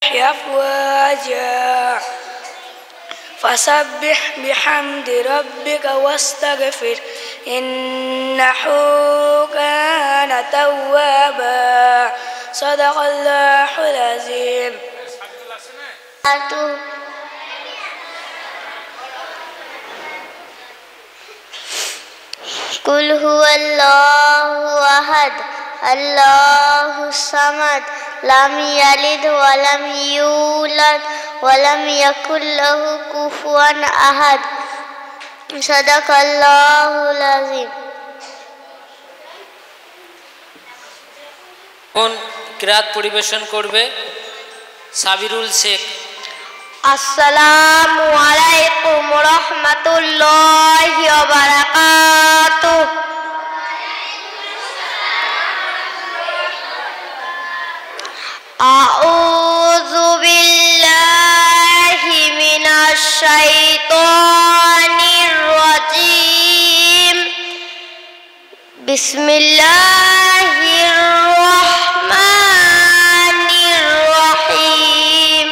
أفواجا فسبح بحمد ربك واستغفر إنه كان توابا صدق الله العظيم قل هو الله أحد الله الصمد لم يلد ولم يولد ولم يكن له كفوا أحد صدق الله العظيم কিরাত পরিবেশন করবে সাবিরুল শেখ। আসসালামু আলাইকুম রাহমাতুল্লাহি ওয়া বারাকাতুহু। আউযু বিল্লাহি মিনাশ শাইতানির রাজীম। বিসমিল্লাহির রাহমানির রহিম।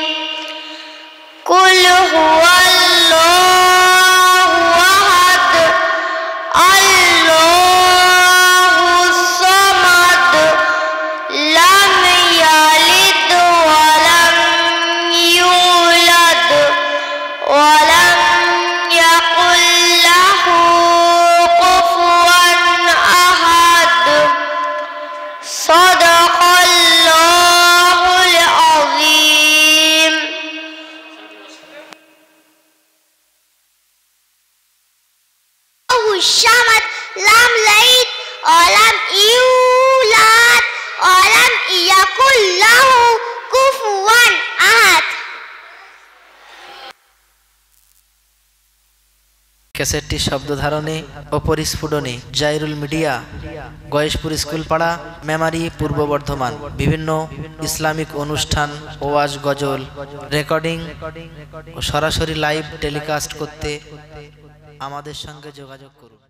কুল হুয়াল্লাহু আহাদ আল্লাহুস সামাদ লাম ইয়ালিদ ওয়ালাম ইউলাদ ওয়ালাম ইয়াকুল লাহু কুফুয়ান আহাদ সাদাকাল্লাহুল আযীম। الصمد لم يلد ولم يولد ولم يكن له كفوا أحد। ক্যাসেটটি শব্দ ধারণে ও পরিস্ফুটনে জাইরুল মিডিয়া, গয়েশপুর স্কুলপাড়া, মেমারি, পূর্ব বর্ধমান। বিভিন্ন ইসলামিক অনুষ্ঠান, ওয়াজ, গজল রেকর্ডিং ও সরাসরি লাইভ টেলিকাস্ট করতে আমাদের সঙ্গে যোগাযোগ করুন।